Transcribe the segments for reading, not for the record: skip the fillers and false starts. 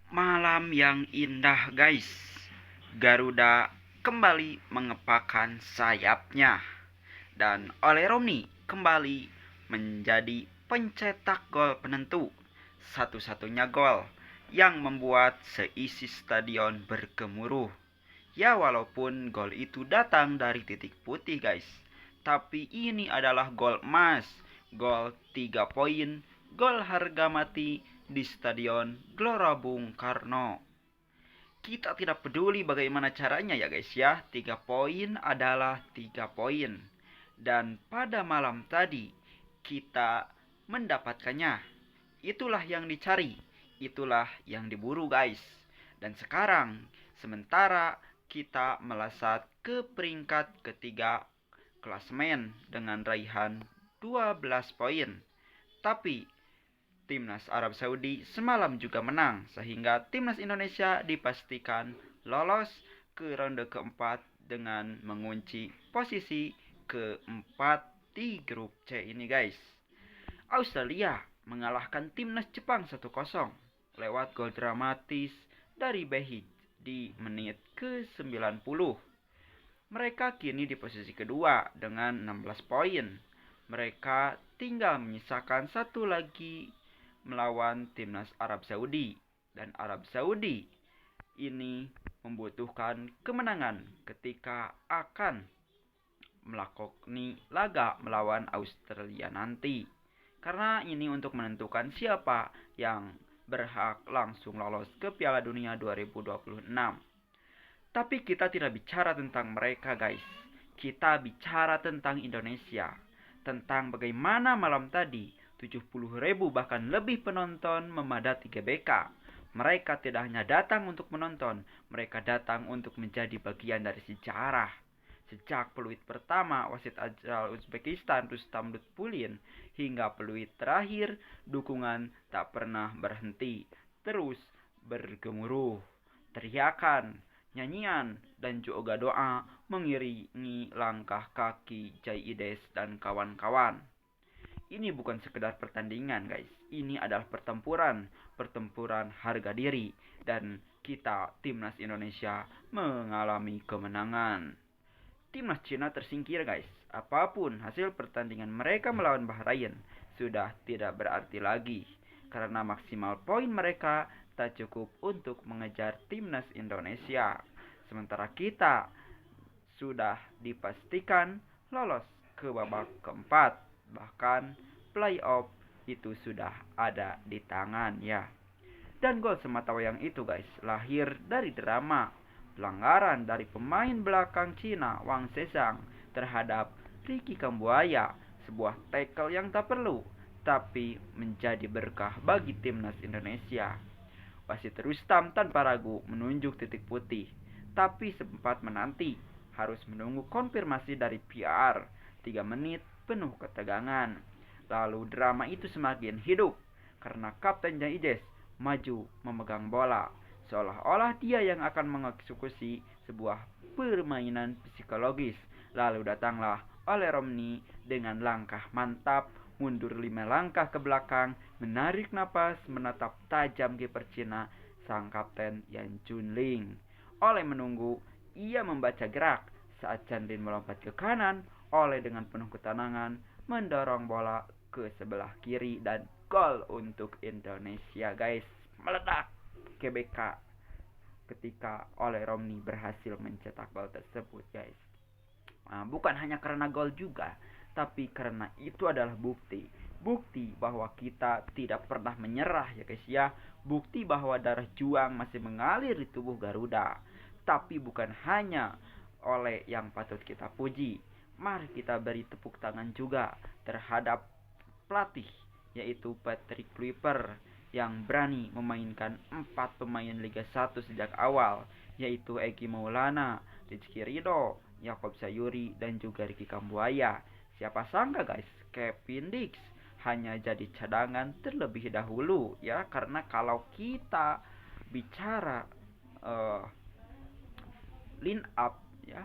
Malam yang indah guys. Garuda kembali mengepakkan sayapnya. Dan Ole Romni kembali menjadi pencetak gol penentu. Satu-satunya gol yang membuat seisi stadion bergemuruh. Ya walaupun gol itu datang dari titik putih guys. Tapi ini adalah gol emas. Gol 3 poin. Gol harga mati di Stadion Gelora Bung Karno. Kita tidak peduli bagaimana caranya ya guys ya. 3 poin adalah 3 poin. Dan pada malam tadi kita mendapatkannya. Itulah yang dicari. Itulah yang diburu guys. Dan sekarang sementara kita melesat ke peringkat ketiga klasemen dengan raihan 12 poin. Tapi Timnas Arab Saudi semalam juga menang sehingga Timnas Indonesia dipastikan lolos ke ronde keempat dengan mengunci posisi keempat di grup C ini guys. Australia mengalahkan Timnas Jepang 1-0 lewat gol dramatis dari Behic di menit ke-90. Mereka kini di posisi kedua dengan 16 poin. Mereka tinggal menyisakan satu lagi melawan Timnas Arab Saudi. Dan Arab Saudi ini membutuhkan kemenangan ketika akan melakoni laga melawan Australia nanti. Karena ini untuk menentukan siapa yang berhak langsung lolos ke Piala Dunia 2026. Tapi kita tidak bicara tentang mereka guys. Kita bicara tentang Indonesia. Tentang bagaimana malam tadi 70.000 bahkan lebih penonton memadati GBK. Mereka tidak hanya datang untuk menonton, mereka datang untuk menjadi bagian dari sejarah. Sejak peluit pertama wasit Azhar Uzbekistan Rustam Lutfulin hingga peluit terakhir, dukungan tak pernah berhenti. Terus bergemuruh. Teriakan, nyanyian, dan juga doa mengiringi langkah kaki Jaides dan kawan-kawan. Ini bukan sekedar pertandingan guys. Ini adalah pertempuran. Pertempuran harga diri. Dan kita Timnas Indonesia mengalami kemenangan. Timnas Cina tersingkir guys. Apapun hasil pertandingan mereka melawan Bahrain sudah tidak berarti lagi. Karena maksimal poin mereka tak cukup untuk mengejar Timnas Indonesia. Sementara kita sudah dipastikan lolos ke babak keempat. Bahkan playoff itu sudah ada di tangan ya. Dan gol sematawayang itu guys lahir dari drama pelanggaran dari pemain belakang Cina Wang Zhezhang terhadap Ricky Kambuaya. Sebuah tackle yang tak perlu tapi menjadi berkah bagi timnas Indonesia. Wasit Rustam tanpa ragu menunjuk titik putih, tapi sempat menanti harus menunggu konfirmasi dari PR. 3 menit penuh ketegangan. Lalu drama itu semakin hidup karena Kapten Jaides maju memegang bola, seolah-olah dia yang akan mengeksekusi sebuah permainan psikologis. Lalu datanglah Ole Romni dengan langkah mantap, mundur 5 langkah ke belakang, menarik napas, menatap tajam kiper Cina, sang kapten Yan Chunling. Ole menunggu, ia membaca gerak. Saat Chandlin melompat ke kanan, Ole dengan penuh ketenangan mendorong bola ke sebelah kiri dan gol untuk Indonesia guys. Meledak GBK ketika Ole Romni berhasil mencetak gol tersebut guys. Bukan hanya karena gol juga, tapi karena itu adalah bukti. Bukti bahwa kita tidak pernah menyerah ya guys ya. Bukti bahwa darah juang masih mengalir di tubuh Garuda. Tapi bukan hanya Ole yang patut kita puji. Mari kita beri tepuk tangan juga terhadap pelatih yaitu Patrick Kluivert yang berani memainkan 4 pemain Liga 1 sejak awal, yaitu Egi Maulana, Rizky Ridho, Yakob Sayuri, dan juga Ricky Kambuaya. Siapa sangka guys, Kevin Dix hanya jadi cadangan terlebih dahulu ya, karena kalau kita bicara line up ya,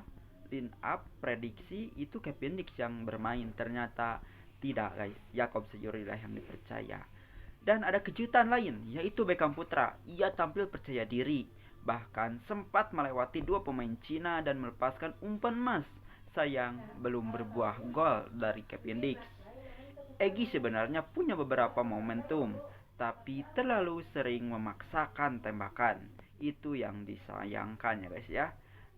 line up prediksi itu Kevin Dix yang bermain, ternyata tidak guys, Yakob Sayuri lah yang dipercaya. Dan ada kejutan lain, yaitu Beckham Putra. Ia tampil percaya diri, bahkan sempat melewati dua pemain Cina dan melepaskan umpan emas. Sayang, belum berbuah gol dari Kevin Dix. Egy sebenarnya punya beberapa momentum, tapi terlalu sering memaksakan tembakan. Itu yang disayangkan ya guys ya.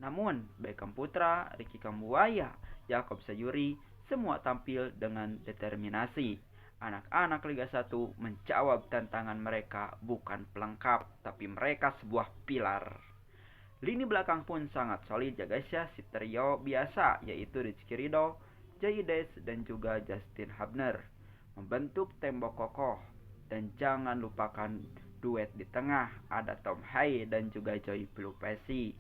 Namun, Beckham Putra, Ricky Kambuaya, Jakob Sayuri, semua tampil dengan determinasi. Anak-anak Liga 1 menjawab tantangan mereka bukan pelengkap, tapi mereka sebuah pilar. Lini belakang pun sangat solid ya guys ya, si trio biasa yaitu Rizky Ridho, Jaides dan juga Justin Hubner membentuk tembok kokoh. Dan jangan lupakan duet di tengah, ada Tom Hai dan juga Joy Pelupesi.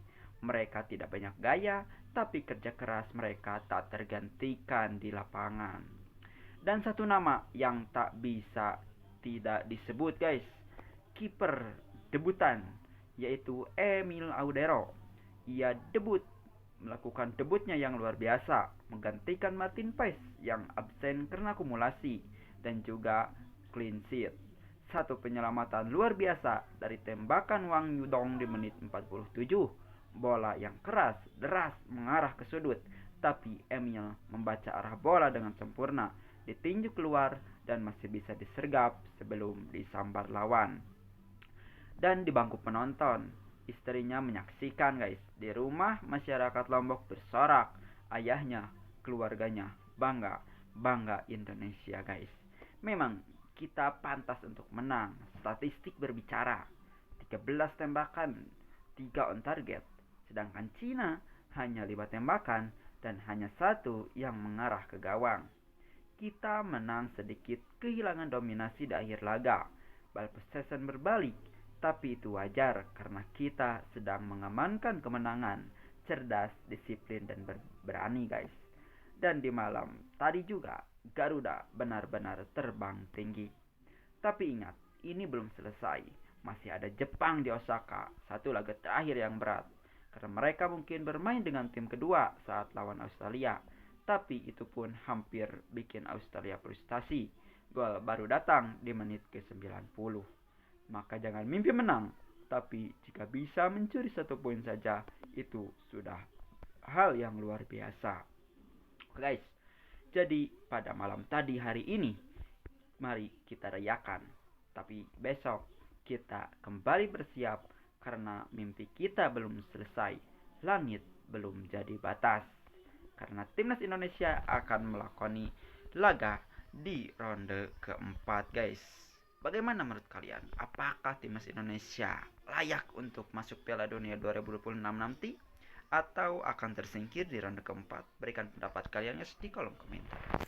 Mereka tidak banyak gaya, tapi kerja keras mereka tak tergantikan di lapangan. Dan satu nama yang tak bisa tidak disebut guys, kiper debutan yaitu Emil Audero. Ia melakukan debutnya yang luar biasa, menggantikan Martin Paes yang absen karena akumulasi dan juga clean sheet. Satu penyelamatan luar biasa dari tembakan Wang Yudong di menit 47. Bola yang keras, deras mengarah ke sudut, tapi Emil membaca arah bola dengan sempurna, ditinju keluar dan masih bisa disergap sebelum disambar lawan. Dan di bangku penonton, istrinya menyaksikan guys. Di rumah masyarakat Lombok bersorak. Ayahnya, keluarganya bangga, bangga Indonesia guys. Memang kita pantas untuk menang. Statistik berbicara, 13 tembakan, 3 on target. Sedangkan Cina hanya 5 tembakan dan hanya 1 yang mengarah ke gawang. Kita menang sedikit, kehilangan dominasi di akhir laga. Ball possession berbalik, tapi itu wajar karena kita sedang mengamankan kemenangan. Cerdas, disiplin, dan berani guys. Dan di malam tadi juga Garuda benar-benar terbang tinggi. Tapi ingat, ini belum selesai. Masih ada Jepang di Osaka, satu laga terakhir yang berat. Karena mereka mungkin bermain dengan tim kedua saat lawan Australia. Tapi itu pun hampir bikin Australia frustasi. Gol baru datang di menit ke-90. Maka jangan mimpi menang, tapi jika bisa mencuri 1 poin saja, itu sudah hal yang luar biasa. Guys, jadi pada malam tadi hari ini, mari kita rayakan. Tapi besok kita kembali bersiap karena mimpi kita belum selesai. Langit belum jadi batas. Karena timnas Indonesia akan melakoni laga di ronde keempat guys. Bagaimana menurut kalian? Apakah timnas Indonesia layak untuk masuk Piala Dunia 2026 nanti? Atau akan tersingkir di ronde keempat? Berikan pendapat kalian di kolom komentar.